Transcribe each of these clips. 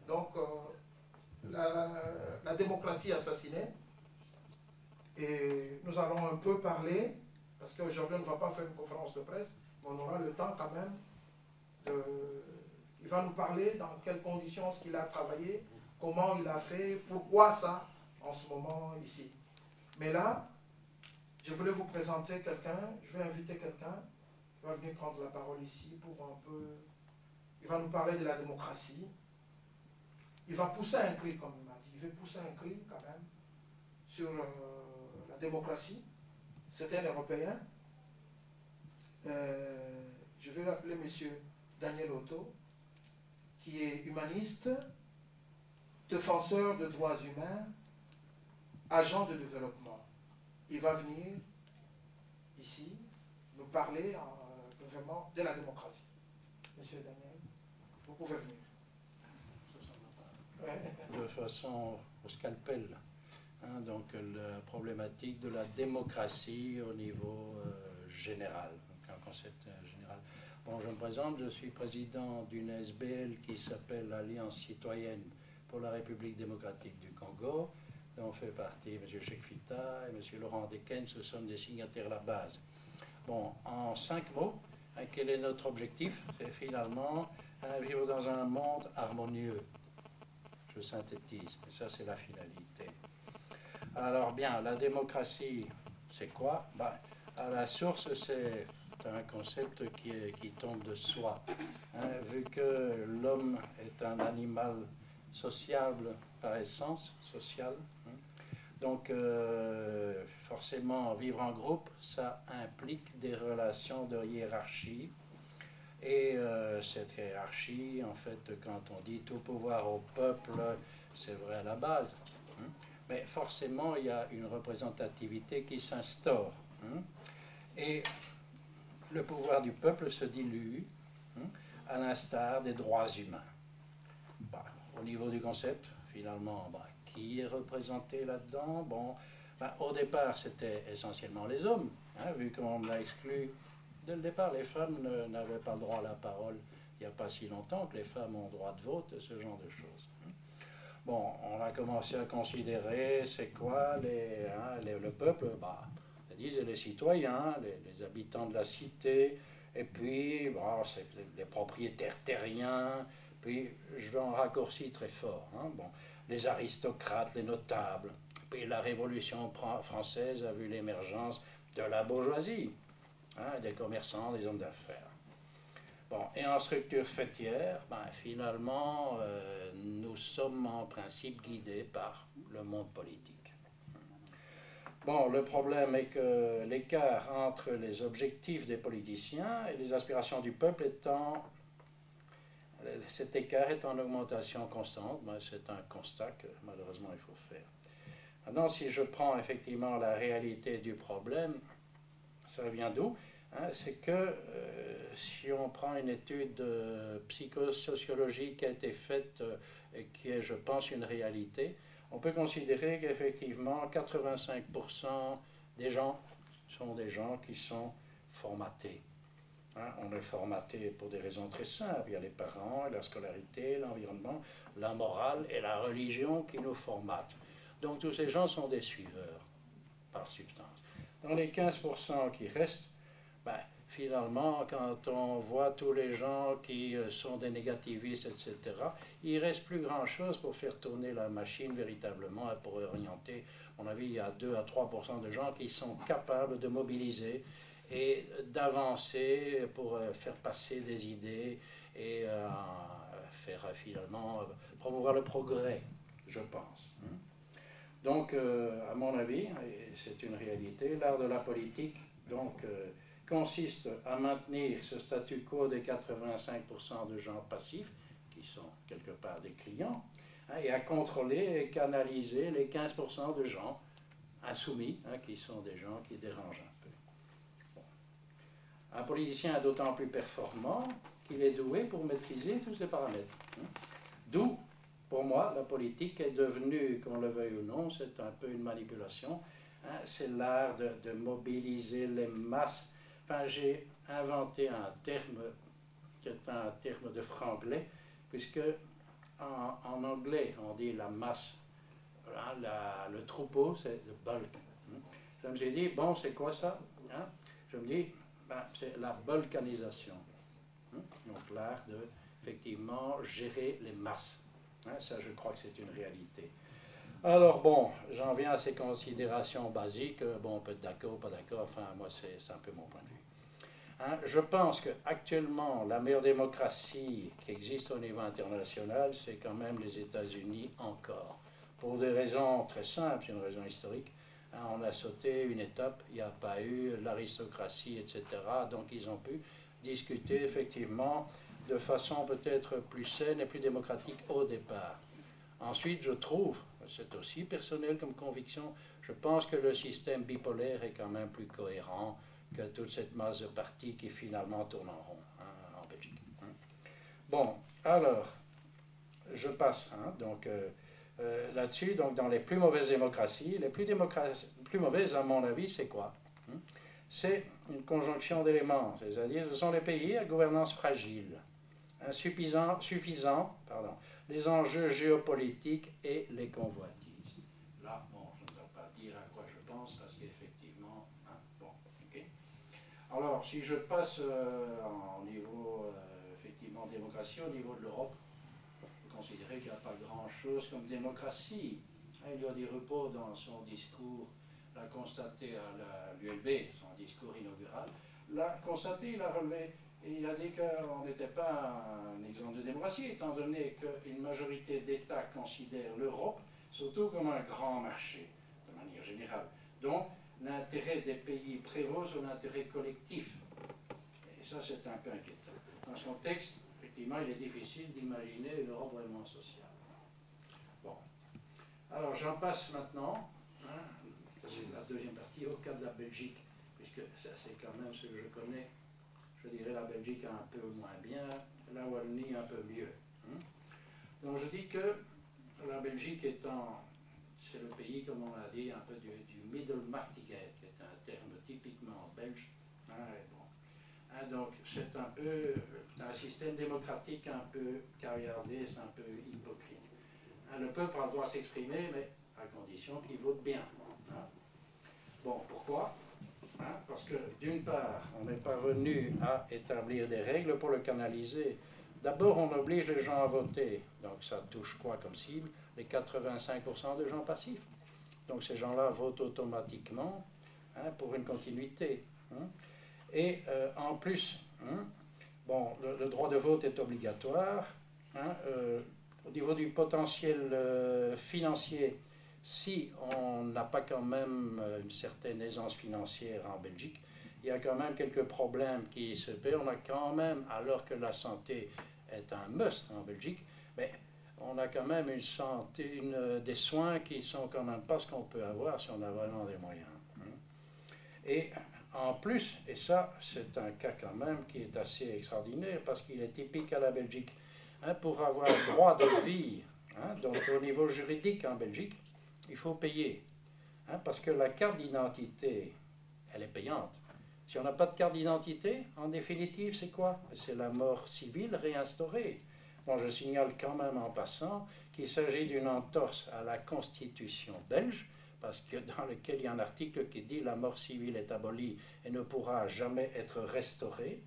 Donc, la démocratie assassinée. Et nous allons un peu parler, parce qu'aujourd'hui on ne va pas faire une conférence de presse, mais on aura le temps quand même de... Il va nous parler dans quelles conditions ce qu'il a travaillé, comment il a fait, pourquoi ça, en ce moment ici. Mais là, je voulais vous présenter quelqu'un, je vais inviter quelqu'un qui va venir prendre la parole ici pour un peu... Il va nous parler de la démocratie. Il va pousser un cri, comme il m'a dit. Il veut pousser un cri, quand même, sur la démocratie. C'est un Européen. Je vais appeler M. Daniel Otto, qui est humaniste, défenseur de droits humains, agent de développement. Il va venir ici nous parler vraiment de la démocratie. Monsieur Daniel, vous pouvez venir. De façon au scalpel, hein, donc la problématique de la démocratie au niveau général, donc un concept général. Bon, je me présente, je suis président d'une SBL qui s'appelle l'Alliance citoyenne pour la République démocratique du Congo, dont fait partie M. Chekfita et M. Laurent Deken, ce sont des signataires à la base. Bon, en 5 mots, hein, quel est notre objectif? C'est finalement vivre dans un monde harmonieux. Je synthétise, mais ça c'est la finalité. Alors bien, la démocratie, c'est quoi? Ben, à la source, c'est un concept qui tombe de soi. Hein, vu que l'homme est un animal sociable par essence, social, hein, donc forcément vivre en groupe, ça implique des relations de hiérarchie. Et cette hiérarchie, en fait, quand on dit tout pouvoir au peuple, c'est vrai à la base. Hein, mais forcément, il y a une représentativité qui s'instaure. Hein, et le pouvoir du peuple se dilue, hein, à l'instar des droits humains. Bah, au niveau du concept, finalement, bah, qui est représenté là-dedans? Bon, bah, au départ, c'était essentiellement les hommes, hein, vu qu'on l'a exclu. Dès le départ, les femmes n'avaient pas le droit à la parole. Il n'y a pas si longtemps que les femmes ont droit de vote, ce genre de choses. Bon, on a commencé à considérer, c'est quoi le peuple? Bah, ils disent les citoyens, les habitants de la cité, et puis, bon, c'est les propriétaires terriens, puis je vais en raccourci très fort. Hein, bon, les aristocrates, les notables. Puis la Révolution française a vu l'émergence de la bourgeoisie. Hein, des commerçants, des hommes d'affaires. Bon, et en structure fêtière, ben, finalement, nous sommes en principe guidés par le monde politique. Bon, le problème est que l'écart entre les objectifs des politiciens et les aspirations du peuple cet écart est en augmentation constante. Ben, c'est un constat que malheureusement il faut faire. Maintenant, si je prends effectivement la réalité du problème, ça vient d'où? Hein, c'est que si on prend une étude psychosociologique qui a été faite et qui est, je pense, une réalité, on peut considérer qu'effectivement 85% des gens sont des gens qui sont formatés. Hein, on est formaté pour des raisons très simples. Il y a les parents, la scolarité, l'environnement, la morale et la religion qui nous formatent. Donc tous ces gens sont des suiveurs par substance. Dans les 15% qui restent, ben, finalement, quand on voit tous les gens qui sont des négativistes, etc., il ne reste plus grand-chose pour faire tourner la machine véritablement et pour orienter. À mon avis, il y a 2 à 3% de gens qui sont capables de mobiliser et d'avancer pour faire passer des idées et faire finalement promouvoir le progrès, je pense. Donc, à mon avis, et c'est une réalité, l'art de la politique donc, consiste à maintenir ce statu quo des 85% de gens passifs, qui sont quelque part des clients, hein, et à contrôler et canaliser les 15% de gens insoumis, hein, qui sont des gens qui dérangent un peu. Bon. Un politicien est d'autant plus performant qu'il est doué pour maîtriser tous ces paramètres. Hein. D'où, pour moi, la politique est devenue, qu'on le veuille ou non, c'est un peu une manipulation. Hein, c'est l'art de mobiliser les masses ben, j'ai inventé un terme qui est un terme de franglais, puisque en anglais, on dit la masse. Voilà, le troupeau, c'est le bulk. Je me suis dit, bon, c'est quoi ça? Hein? Je me dis, ben, c'est la balkanisation. Donc l'art de, effectivement, gérer les masses. Hein, ça, je crois que c'est une réalité. Alors bon, j'en viens à ces considérations basiques. Bon, on peut être d'accord ou pas d'accord, enfin, moi, c'est un peu mon point de vue. Hein, je pense qu'actuellement, la meilleure démocratie qui existe au niveau international, c'est quand même les États-Unis encore. Pour des raisons très simples, c'est une raison historique. Hein, on a sauté une étape, il n'y a pas eu l'aristocratie, etc. Donc ils ont pu discuter effectivement de façon peut-être plus saine et plus démocratique au départ. Ensuite, je trouve, c'est aussi personnel comme conviction, je pense que le système bipolaire est quand même plus cohérent que toute cette masse de partis qui finalement tourne en rond, hein, en Belgique. Hein. Bon, alors, je passe donc là-dessus. Donc, dans les plus mauvaises démocraties, les plus mauvaises, à mon avis, c'est quoi? C'est une conjonction d'éléments, c'est-à-dire ce sont les pays à gouvernance fragile, insuffisant, les enjeux géopolitiques et les convoitises. Là, bon, je ne vais pas dire à quoi je pense, parce qu'effectivement, hein, bon, ok. Alors, si je passe en niveau, effectivement, démocratie, au niveau de l'Europe, vous considérez qu'il n'y a pas grand-chose comme démocratie. Il y a des repos dans son discours, l'a constaté à l'ULB, son discours inaugural, l'a constaté, il a relevé, et il a dit qu'on n'était pas un exemple de démocratie, étant donné qu'une majorité d'États considère l'Europe surtout comme un grand marché, de manière générale. Donc, l'intérêt des pays prévaut sur l'intérêt collectif. Et ça, c'est un peu inquiétant. Dans ce contexte, effectivement, il est difficile d'imaginer une Europe vraiment sociale. Bon. Alors, j'en passe maintenant, hein, c'est la deuxième partie, au cas de la Belgique, puisque ça, c'est quand même ce que je connais. Je dirais la Belgique un peu moins bien, la Wallonie un peu mieux. Hein. Donc, je dis que la Belgique étant, c'est le pays, comme on l'a dit, un peu du middle martigate, qui est un terme typiquement belge. Hein, bon. Hein, donc, c'est un peu un système démocratique un peu caviardiste, un peu hypocrite. Hein, le peuple a le droit de s'exprimer, mais à condition qu'il vote bien. Hein. Bon, pourquoi? Hein, parce que, d'une part, on n'est pas venu à établir des règles pour le canaliser. D'abord, on oblige les gens à voter. Donc, ça touche quoi comme cible? Les 85% de gens passifs. Donc, ces gens-là votent automatiquement, hein, pour une continuité. Hein. Et en plus, hein, bon, le droit de vote est obligatoire. Hein, au niveau du potentiel financier, si on n'a pas quand même une certaine aisance financière en Belgique, il y a quand même quelques problèmes qui se paient. On a quand même, alors que la santé est un must en Belgique, mais on a quand même une santé, des soins qui sont quand même pas ce qu'on peut avoir si on a vraiment des moyens. Hein. Et en plus, et ça c'est un cas quand même qui est assez extraordinaire parce qu'il est typique à la Belgique, hein, pour avoir droit de vie, hein, donc au niveau juridique en Belgique, il faut payer, hein, parce que la carte d'identité, elle est payante. Si on n'a pas de carte d'identité, en définitive, c'est quoi? C'est la mort civile réinstaurée. Bon, je signale quand même en passant qu'il s'agit d'une entorse à la Constitution belge, parce que dans lequel il y a un article qui dit la mort civile est abolie et ne pourra jamais être restaurée.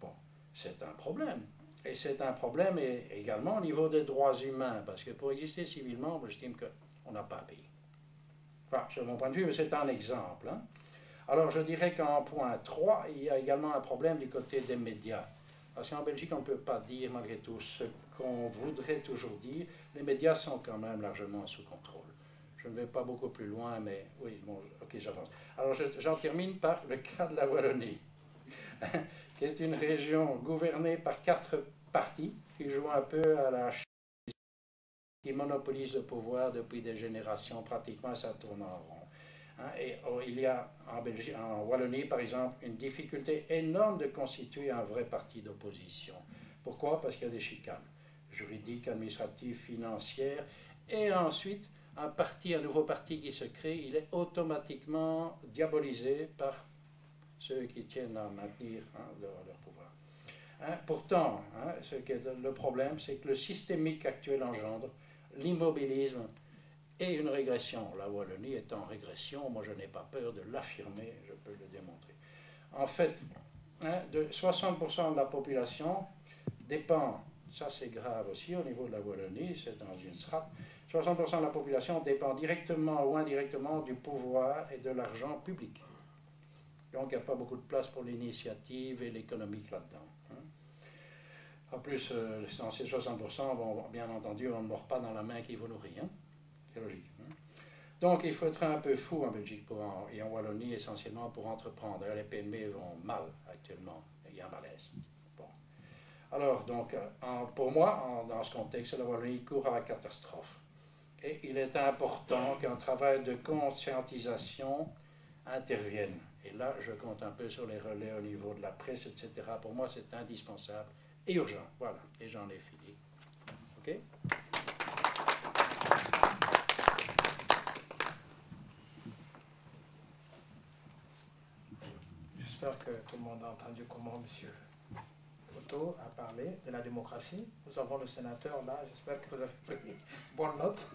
Bon, c'est un problème. Et c'est un problème également au niveau des droits humains, parce que pour exister civilement, j'estime qu'on n'a pas à payer. Enfin, sur mon point de vue, c'est un exemple. Hein. Alors, je dirais qu'en point 3, il y a également un problème du côté des médias. Parce qu'en Belgique, on ne peut pas dire, malgré tout, ce qu'on voudrait toujours dire. Les médias sont quand même largement sous contrôle. Je ne vais pas beaucoup plus loin, mais oui, bon, ok, j'avance. Alors, j'en termine par le cas de la Wallonie, qui est une région gouvernée par 4 partis qui jouent un peu à la Chine, qui monopolisent le pouvoir depuis des générations, pratiquement, ça tourne en rond. Hein, et il y a en Wallonie, par exemple, une difficulté énorme de constituer un vrai parti d'opposition. Pourquoi? Parce qu'il y a des chicanes juridiques, administratives, financières, et ensuite, un nouveau parti qui se crée, il est automatiquement diabolisé par ceux qui tiennent à maintenir leur pouvoir. Pourtant, ce qui est le problème, c'est que le systémique actuel engendre l'immobilisme et une régression. La Wallonie est en régression, moi je n'ai pas peur de l'affirmer, je peux le démontrer. En fait, de 60% de la population dépend, ça c'est grave aussi au niveau de la Wallonie, c'est dans une strate, 60% de la population dépend directement ou indirectement du pouvoir et de l'argent public. Donc il n'y a pas beaucoup de place pour l'initiative et l'économique là-dedans. En plus, dans ces 60%, bon, bien entendu, on ne mord pas dans la main qui vous nourrit. C'est logique. Donc il faut être un peu fou en Belgique et en Wallonie essentiellement pour entreprendre. Les PME vont mal actuellement, il y a un malaise. Bon. Alors, donc, pour moi, dans ce contexte, la Wallonie court à la catastrophe. Et il est important qu'un travail de conscientisation intervienne. Et là, je compte un peu sur les relais au niveau de la presse, etc. Pour moi, c'est indispensable et urgent. Voilà, et j'en ai fini. OK ? J'espère que tout le monde a entendu comment M. Otto a parlé de la démocratie. Nous avons le sénateur là, j'espère que vous avez pris bonne note.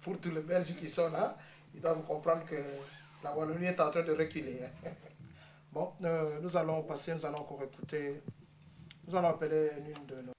Pour tous les Belges qui sont là, ils doivent comprendre que la Wallonie est en train de reculer. Bon, nous allons passer, nous allons encore écouter, nous allons appeler une de nos...